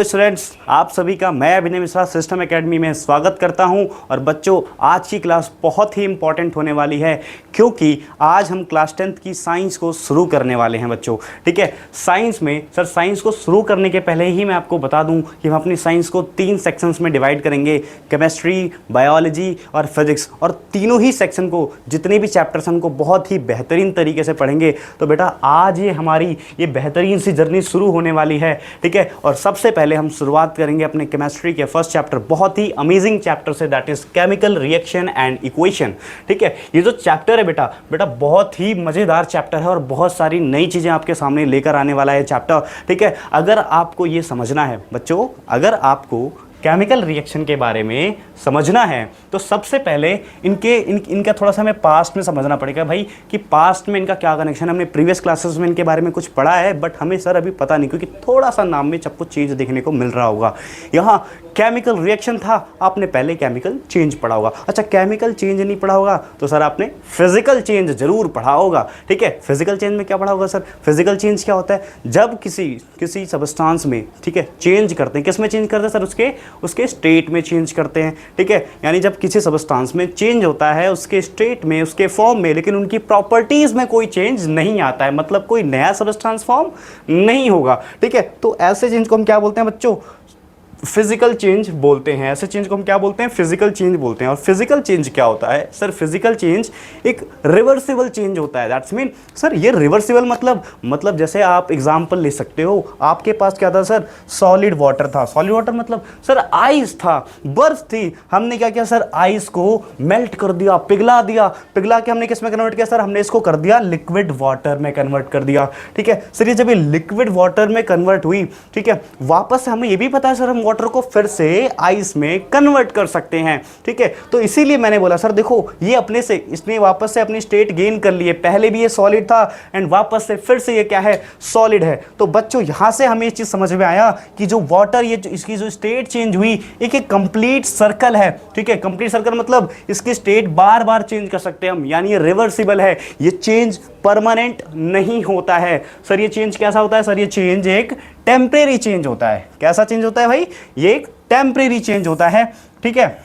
तो स्टूडेंट्स, आप सभी का मैं अभिनय मिश्रा सिस्टम एकेडमी में स्वागत करता हूं। और बच्चों, आज की क्लास बहुत ही इंपॉर्टेंट होने वाली है क्योंकि आज हम क्लास 10th की साइंस को शुरू करने वाले हैं बच्चों। ठीक है, साइंस में सर साइंस को शुरू करने के पहले ही मैं आपको बता दूं कि हम अपनी साइंस को 3 सेक्शंस में डिवाइड करेंगे, केमिस्ट्री, बायोलॉजी और फिजिक्स। और तीनों ही सेक्शन को, जितने भी चैप्टर्स हैं उनको बहुत ही बेहतरीन तरीके से पढ़ेंगे। तो बेटा आज ये हमारी ये बेहतरीन सी जर्नी शुरू होने वाली है। ठीक है, और सबसे पहले हम शुरुआत करेंगे अपने केमिस्ट्री के फर्स्ट चैप्टर, बहुत ही अमेजिंग चैप्टर से, that is chemical reaction and equation. ठीक है, ये जो चैप्टर है बेटा बहुत ही मजेदार चैप्टर है और बहुत सारी नई चीजें आपके सामने लेकर आने वाला है चैप्टर। ठीक है, अगर आपको ये समझना है बच्चों, अगर आपको केमिकल रिएक्शन के बारे में समझना है तो सबसे पहले इनका थोड़ा सा हमें पास्ट में समझना पड़ेगा भाई, कि पास्ट में इनका क्या कनेक्शन है। हमने प्रीवियस क्लासेस में इनके बारे में कुछ पढ़ा है, बट हमें सर अभी पता नहीं, क्योंकि थोड़ा सा नाम में सबको चेंज देखने को मिल रहा होगा। यहाँ केमिकल रिएक्शन था, आपने पहले केमिकल चेंज पढ़ा होगा। अच्छा, केमिकल चेंज नहीं पढ़ा होगा तो सर आपने फिजिकल चेंज जरूर पढ़ा होगा। ठीक है, फिजिकल चेंज में क्या पढ़ा होगा सर? फिजिकल चेंज क्या होता है? जब किसी सब्सटेंस में, ठीक है, चेंज करते हैं, किस में चेंज करते हैं सर? उसके स्टेट में चेंज करते हैं। ठीक है, यानी जब किसी सब्सटेंस में चेंज होता है उसके स्टेट में, उसके फॉर्म में, लेकिन उनकी प्रॉपर्टीज में कोई चेंज नहीं आता है, मतलब कोई नया सब्सटेंस फॉर्म नहीं होगा। ठीक है, तो ऐसे चेंज को हम क्या बोलते हैं बच्चों? फिजिकल चेंज बोलते हैं। ऐसे चेंज को हम क्या बोलते हैं? फिजिकल चेंज बोलते हैं। और फिजिकल चेंज क्या होता है सर? फिजिकल चेंज एक रिवर्सिबल चेंज होता है। दैट्स मीन सर, ये रिवर्सिबल मतलब जैसे आप एग्जांपल ले सकते हो, आपके पास क्या था सर? सॉलिड वाटर था। सॉलिड वाटर मतलब सर आइस था, बर्फ थी। हमने क्या किया सर? आइस को मेल्ट कर दिया, पिघला दिया। पिघला के हमने किस में कन्वर्ट किया सर? हमने इसको कर दिया लिक्विड वाटर में कन्वर्ट कर दिया। ठीक है सर, ये जब ये लिक्विड वाटर में कन्वर्ट हुई, ठीक है, वापस हमें ये भी पता है सर हम वाटर को फिर से आइस में कन्वर्ट कर सकते हैं। ठीक है, तो इसीलिए मैंने बोला सर देखो, ये इसने वापस से अपनी स्टेट गेन कर ली है। पहले भी ये सॉलिड था एंड वापस से फिर से ये क्या है? सॉलिड है। तो बच्चों यहां से हमें इस चीज समझ में आया कि जो वाटर, इसकी जो स्टेट चेंज हुई, एक कंप्लीट सर्कल है। ठीक है, कंप्लीट सर्कल मतलब इसकी स्टेट बार बार चेंज कर सकते हैं हम, यानी ये रिवर्सिबल है। ये चेंज परमानेंट नहीं होता है सर। ये चेंज कैसा होता है सर? ये चेंज एक टेम्परेरी चेंज होता है। कैसा चेंज होता है भाई? ये एक टेम्परेरी चेंज होता है। ठीक है,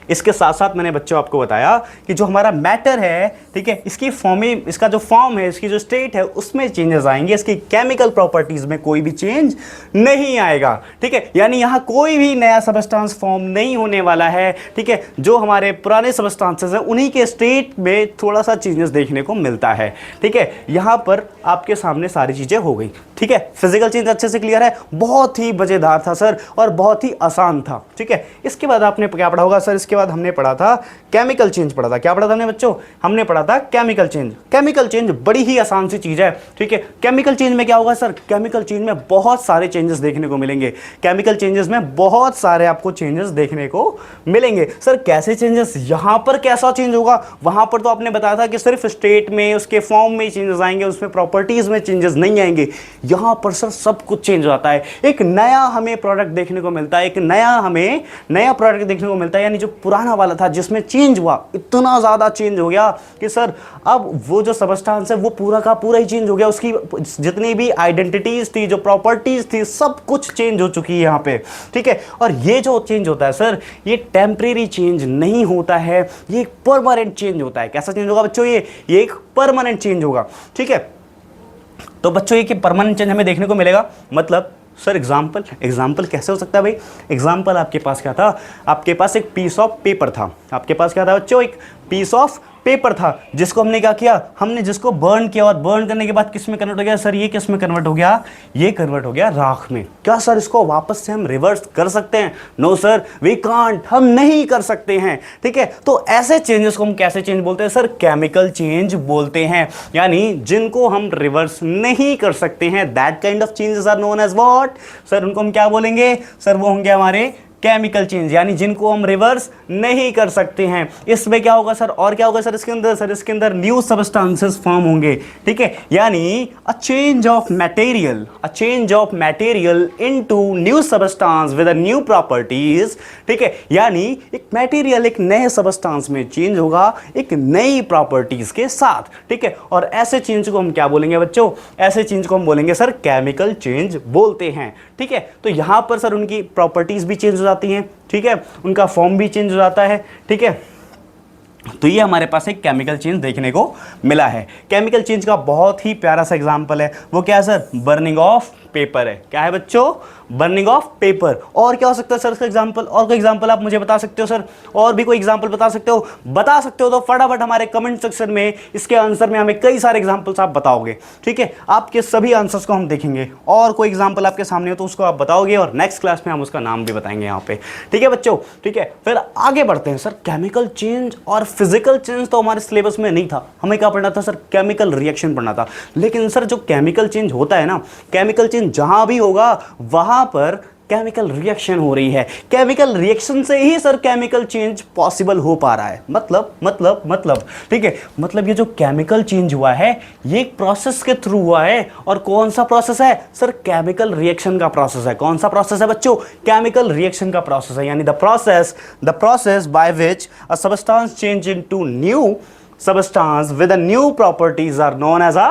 इसके साथ साथ मैंने बच्चों आपको बताया कि जो हमारा मैटर है, ठीक है, इसका जो फॉर्म है, इसकी जो स्टेट है, उसमें चेंजेस आएंगे, इसकी केमिकल प्रॉपर्टीज में कोई भी चेंज नहीं आएगा। ठीक है, यानी यहां कोई भी नया सबस्टेंस फॉर्म नहीं होने वाला है। ठीक है, जो हमारे पुराने सबस्टेंसेस हैं उन्हीं के स्टेट में थोड़ा सा चेंजेस देखने को मिलता है। ठीक है, यहां पर आपके सामने सारी चीजें हो गई। ठीक है, फिजिकल चेंज अच्छे से क्लियर है? बहुत ही मजेदार था सर और बहुत ही आसान था। ठीक है, इसके बाद आपने क्या पढ़ा होगा सर? इसके बाद हमने पढ़ा था केमिकल चेंज पढ़ा था। क्या पढ़ा था हमने बच्चों? हमने पढ़ा था केमिकल चेंज। केमिकल चेंज बड़ी ही आसान सी चीज है। ठीक है, केमिकल चेंज में क्या होगा सर? केमिकल चेंज में बहुत सारे चेंजेस देखने को मिलेंगे। केमिकल चेंजेस में बहुत सारे आपको चेंजेस देखने को मिलेंगे। सर कैसे चेंजेस? यहां पर कैसा चेंज होगा? वहां पर तो आपने बताया था कि सिर्फ स्टेट में, उसके फॉर्म में चेंजेस आएंगे, उसमें प्रॉपर्टीज में चेंजेस नहीं आएंगे। यहां पर सर सब कुछ चेंज होता है। एक नया हमें प्रोडक्ट देखने को मिलता है, एक नया प्रोडक्ट देखने को मिलता है। यानी जो पुराना वाला था जिसमें चेंज हुआ, इतना ज्यादा चेंज हो गया कि सर अब वो जो सबस्टेंस है वो पूरा का पूरा ही चेंज हो गया। उसकी जितनी भी आइडेंटिटीज थी, जो प्रॉपर्टीज थी, सब कुछ चेंज हो चुकी है यहां पे। ठीक है, और ये जो चेंज होता है सर, ये टेम्परेरी चेंज नहीं होता है, ये एक परमानेंट चेंज होता है। कैसा चेंज होगा बच्चों? ये एक परमानेंट चेंज होगा। ठीक है, तो बच्चों ये कि परमानेंट चेंज हमें देखने को मिलेगा, मतलब सर एग्जाम्पल कैसे हो सकता है भाई? एग्जाम्पल आपके पास क्या था? आपके पास एक पीस ऑफ पेपर था। आपके पास क्या था बच्चों? एक पीस ऑफ पेपर था जिसको हमने क्या किया? हमने जिसको बर्न किया, और बर्न करने के बाद किस में कन्वर्ट हो गया सर? ये किस में कन्वर्ट हो गया? ये कन्वर्ट हो गया राख में। क्या सर इसको वापस से हम रिवर्स कर सकते हैं? नो सर, वी कांट, हम नहीं कर सकते हैं। ठीक है, तो ऐसे चेंजेस को हम कैसे चेंज बोलते हैं सर? केमिकल चेंज बोलते हैं। यानी जिनको हम रिवर्स नहीं कर सकते हैं, that kind of changes are known as what sir? उनको हम क्या बोलेंगे सर? वो होंगे हमारे केमिकल चेंज, यानी जिनको हम रिवर्स नहीं कर सकते हैं। इसमें क्या होगा सर, और क्या होगा सर इसके अंदर, सर इसके अंदर न्यू सबस्टांसेस फॉर्म होंगे, ठीक है, यानी a change of material into new substance with a new properties, ठीक है, यानी एक मटेरियल एक नए सबस्टांस में चेंज होगा एक नई प्रॉपर्टीज के साथ, ठीक है, और ऐसे चेंज को हम क्या बोलेंगे बच्चों, ऐसे चेंज को हम बोलेंगे सर केमिकल चेंज बोलते हैं, ठीक है। तो यहां पर सर उनकी प्रॉपर्टीज भी चेंज हो जाती हैं, ठीक है, उनका फॉर्म भी चेंज हो जाता है, ठीक है। तो ये हमारे पास एक केमिकल चेंज देखने को मिला है। केमिकल चेंज का बहुत ही प्यारा सा एग्जांपल है, वो क्या है सर, बर्निंग ऑफ पेपर है। क्या है बच्चों, बर्निंग ऑफ पेपर। और क्या हो सकता है सर इसका एग्जांपल, और कोई एग्जांपल आप मुझे बता सकते हो सर, और भी कोई एग्जांपल बता सकते हो तो फटाफट हमारे कमेंट सेक्शन में इसके आंसर में हमें कई सारे एग्जांपल्स आप बताओगे, ठीक है, आपके सभी आंसर्स को हम देखेंगे, और कोई एग्जांपल आपके सामने हो तो उसको आप बताओगे, और नेक्स्ट क्लास में हम उसका नाम भी बताएंगे यहाँ पे, ठीक है बच्चों, ठीक है। फिर आगे बढ़ते हैं सर, केमिकल चेंज और फिजिकल चेंज तो हमारे सिलेबस में नहीं था, हमें क्या पढ़ना था सर, केमिकल रिएक्शन पढ़ना था। लेकिन सर जो केमिकल चेंज होता है ना, केमिकल चेंज जहां भी होगा वहां पर केमिकल रिएक्शन हो रही है, केमिकल रिएक्शन से ही सर केमिकल चेंज पॉसिबल हो पा रहा है। मतलब ठीक है, मतलब ये जो केमिकल चेंज हुआ है ये एक प्रोसेस के थ्रू हुआ है, और कौन सा प्रोसेस है सर, केमिकल रिएक्शन का प्रोसेस है। कौन सा प्रोसेस है बच्चों, केमिकल रिएक्शन का प्रोसेस है, यानी the process by which a substance change into new substance with a new properties are known as a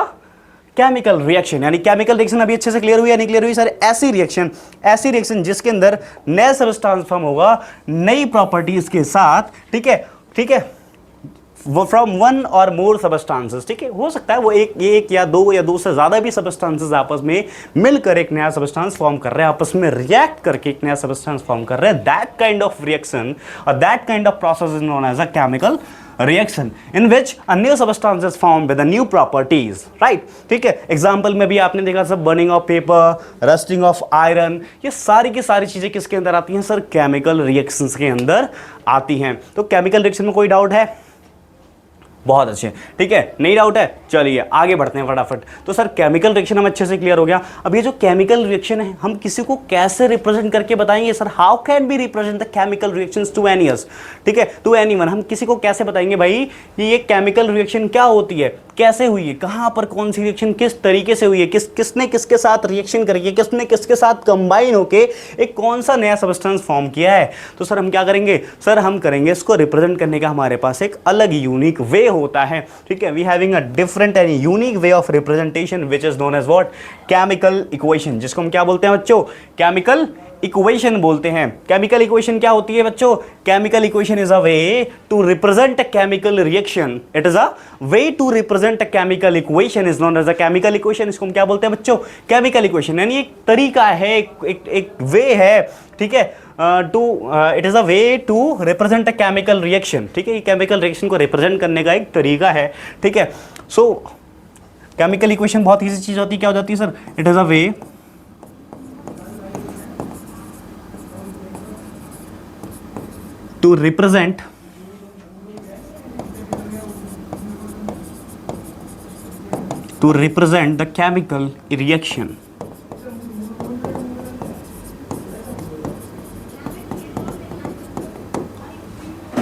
chemical reaction. यानी केमिकल रिएक्शन अभी अच्छे से क्लियर हुई या नहीं क्लियर हुई सर, ऐसी रिएक्शन जिसके अंदर नया सबस्टेंस फॉर्म होगा नई प्रॉपर्टीज के साथ, ठीक है, वो फ्रॉम वन और मोर सबस्टेंसेस, ठीक है, हो सकता है वो एक या दो से ज्यादा भी सबस्टेंसेस आपस में मिलकर एक नया सबस्टेंस फॉर्म कर रहे हैं, आपस में रिएक्ट करके एक नया सबस्टेंस फॉर्म कर रहे हैं। दैट काइंड ऑफ रिएक्शन और that kind of process is known as a chemical reaction in which a new substance is formed with the new properties, right, ठीक है। एग्जाम्पल में भी आपने देखा सब, burning of paper, rusting of iron, ये सारी की सारी चीजें किसके अंदर आती हैं सर, केमिकल रिएक्शंस के अंदर आती हैं। तो केमिकल रिएक्शन में कोई डाउट है, बहुत अच्छे, ठीक है, नहीं डाउट है, चलिए आगे बढ़ते हैं फटाफट। तो सर केमिकल रिएक्शन हम अच्छे से क्लियर हो गया। अब ये जो केमिकल रिएक्शन है हम किसी को कैसे रिप्रेजेंट करके बताएंगे sir, how can be represent the chemical reactions to एनीअस, ठीक है, टू एनीवन, हम किसी को कैसे बताएंगे भाई कि ये केमिकल रिएक्शन क्या होती है, कैसे हुई है, कहां पर कौन सी रिएक्शन किस तरीके से हुई है, किसने किसके साथ रिएक्शन करके, किसने किसके साथ कंबाइन होके एक कौन सा नया सब्सटेंस फॉर्म किया है। तो सर हम क्या करेंगे सर, हम करेंगे इसको रिप्रेजेंट करने का हमारे पास एक अलग यूनिक वे होता है, ठीक है, we having a different and unique way of representation which is known as what, chemical equation, जिसको हम क्या बोलते हैं बच्चों, केमिकल इक्वेशन बोलते हैं। केमिकल इक्वेशन क्या होती है बच्चों, chemical equation is a way to represent a chemical reaction, it is a way to represent a chemical equation is known as a chemical equation. इसको हम क्या बोलते हैं बच्चों, केमिकल इक्वेशन, यानी एक तरीका है, एक वे है, ठीक है, it is a way to represent a chemical reaction, ठीक है, केमिकल रिएक्शन को रिप्रेजेंट करने का एक तरीका है, ठीक है। सो केमिकल इक्वेशन बहुत ईजी चीज होती है, क्या हो जाती है sir, it is a way to represent the chemical reaction,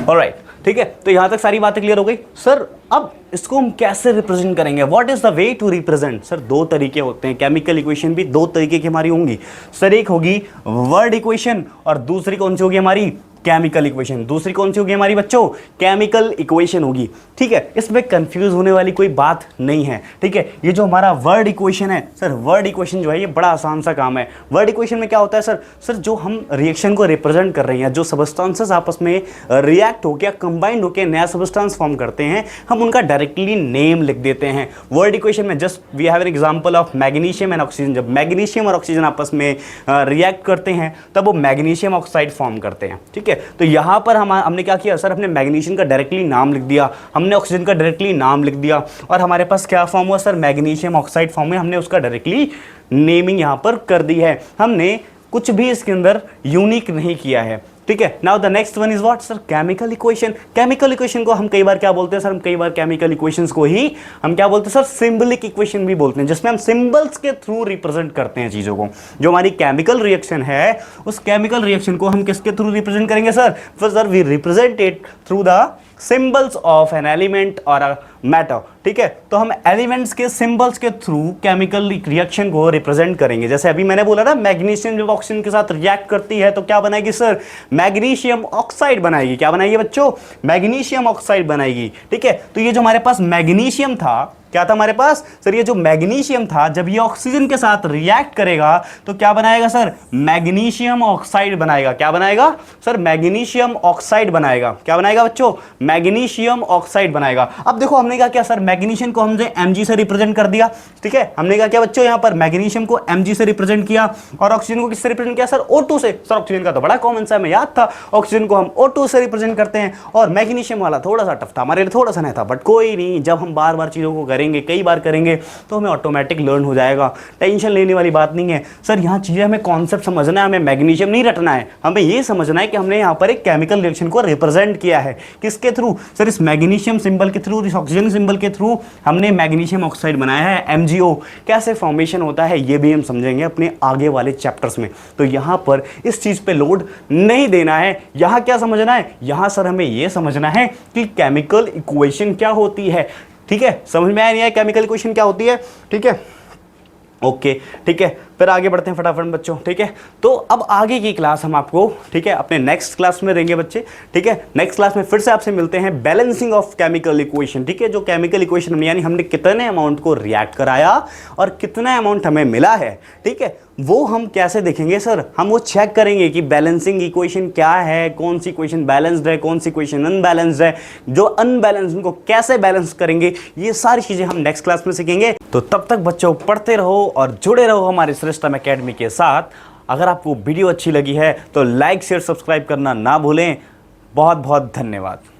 alright, ठीक है। तो यहां तक सारी बातें क्लियर हो गई सर। अब इसको हम कैसे रिप्रेजेंट करेंगे, what is the way to represent. Sir दो तरीके होते हैं, केमिकल इक्वेशन भी दो तरीके की हमारी होंगी सर, एक होगी वर्ड इक्वेशन और दूसरी कौन सी होगी हमारी, केमिकल इक्वेशन। दूसरी कौन सी होगी हमारी बच्चों, केमिकल इक्वेशन होगी, ठीक है, इसमें कंफ्यूज होने वाली कोई बात नहीं है, ठीक है। ये जो हमारा वर्ड इक्वेशन है सर, वर्ड इक्वेशन जो है ये बड़ा आसान सा काम है। वर्ड इक्वेशन में क्या होता है सर, जो हम रिएक्शन को रिप्रेजेंट कर रहे हैं, जो सबस्टेंसेस आपस में रिएक्ट होकर कंबाइंड होकर नया सबस्टेंस फॉर्म करते हैं, हम उनका डायरेक्टली नेम लिख देते हैं वर्ड इक्वेशन में। Just we have an example of magnesium and oxygen. जब मैग्नीशियम और ऑक्सीजन आपस में रिएक्ट करते हैं तब वो मैग्नीशियम ऑक्साइड फॉर्म करते हैं, ठीक है। तो यहां पर हमने क्या किया सर, अपने मैग्नीशियम का डायरेक्टली नाम लिख दिया, हमने ऑक्सीजन का डायरेक्टली नाम लिख दिया, और हमारे पास क्या फॉर्म हुआ सर, मैग्नीशियम ऑक्साइड फॉर्म में हमने उसका डायरेक्टली नेमिंग यहां पर कर दी है। हमने कुछ भी इसके अंदर यूनिक नहीं किया है, ठीक है। Now the next one is what sir, chemical equation. Chemical equation को हम कई बार क्या बोलते हैं सर, हम कई बार केमिकल इक्वेशंस को ही हम क्या बोलते हैं सर, सिंबलिक इक्वेशन भी बोलते हैं, जिसमें हम सिंबल्स के थ्रू रिप्रेजेंट करते हैं चीजों को। जो हमारी केमिकल रिएक्शन है उस केमिकल रिएक्शन को हम किसके थ्रू रिप्रेजेंट करेंगे sir, sir we represent it through the symbols of an element और अ मैटर। ठीक है, तो हम एलिमेंट्स के सिंबल्स के थ्रू केमिकल रिएक्शन को रिप्रेजेंट करेंगे। जैसे अभी मैंने बोला ना, मैग्नीशियम जब ऑक्सीजन के साथ रिएक्ट करती है तो क्या बनाएगी सर, मैग्नीशियम ऑक्साइड बनाएगी। क्या बनाएगी बच्चों, मैग्नीशियम ऑक्साइड बनाएगी। ठीक है, तो ये जो हमारे पास मैग्नीशियम था, क्या था हमारे पास सर, ये जो मैग्नीशियम था जब ये ऑक्सीजन के साथ रिएक्ट करेगा तो क्या बनाएगा सर, मैग्नीशियम ऑक्साइड बनाएगा। क्या बनाएगा सर, मैग्नीशियम ऑक्साइड बनाएगा। क्या बनाएगा बच्चों, मैग्नीशियम ऑक्साइड बनाएगा। अब देखो हमने कहा क्या सर, मैग्नीशियम को हमने Mg से रिप्रेजेंट कर दिया। ठीक है, हमने कहा क्या बच्चों, यहां पर मैग्नीशियम को Mg से रिप्रेजेंट किया और ऑक्सीजन को किससे रिप्रेजेंट किया सर, O2 से। सर ऑक्सीजन का तो बड़ा कॉमन सा हमें याद था, ऑक्सीजन को हम O2 से रिप्रेजेंट करते हैं और मैग्नीशियम वाला थोड़ा सा टफ था हमारे लिए, थोड़ा सा नहीं था, बट कोई नहीं, जब हम बार बार चीजों को करेंगे, कई बार करेंगे तो हमें ऑटोमेटिक लर्न हो जाएगा। टेंशन लेने वाली बात नहीं है सर, यहां चीजें हमें कॉन्सेप्ट समझना है, हमें मैग्नीशियम नहीं रटना है, हमें यह समझना है कि हमने यहां पर एक केमिकल रिएक्शन को रिप्रेजेंट किया है। किसके थ्रू सर, इस मैग्नीशियम सिंबल के थ्रू, इस ऑक्सीजन सिंबल के थ्रू हमने मैग्नीशियम ऑक्साइड बनाया है, MgO। कैसे फॉर्मेशन होता है ये भी हम समझेंगे अपने आगे वाले चैप्टर्स में। तो यहां पर इस चीज पे लोड नहीं देना है। यहां क्या समझना है, यहां सर हमें यह समझना है कि केमिकल इक्वेशन क्या होती है। ठीक है, समझ में आया नहीं है केमिकल इक्वेशन क्या होती है। ठीक है, ओके, ठीक है, फिर आगे बढ़ते हैं फटाफट बच्चों। ठीक है, तो अब आगे की क्लास हम आपको, ठीक है, अपने नेक्स्ट क्लास में देंगे बच्चे। ठीक है, नेक्स्ट क्लास में फिर से आपसे मिलते हैं, बैलेंसिंग ऑफ केमिकल इक्वेशन। ठीक है, जो केमिकल इक्वेशन यानी हमने कितने अमाउंट को रिएक्ट कराया और कितना अमाउंट हमें मिला है, ठीक है, वो हम कैसे देखेंगे सर, हम वो चेक करेंगे कि बैलेंसिंग इक्वेशन क्या है, कौन सी इक्वेशन बैलेंस्ड है, कौन सी इक्वेशन अनबैलेंस्ड है, जो अनबैलेंस्ड उनको कैसे बैलेंस करेंगे, ये सारी चीजें हम नेक्स्ट क्लास में सीखेंगे। तो तब तक बच्चों पढ़ते रहो और जुड़े रहो हमारे श्रेष्ठतम एकेडमी के साथ। अगर आपको वीडियो अच्छी लगी है तो लाइक शेयर सब्सक्राइब करना ना भूलें। बहुत बहुत धन्यवाद।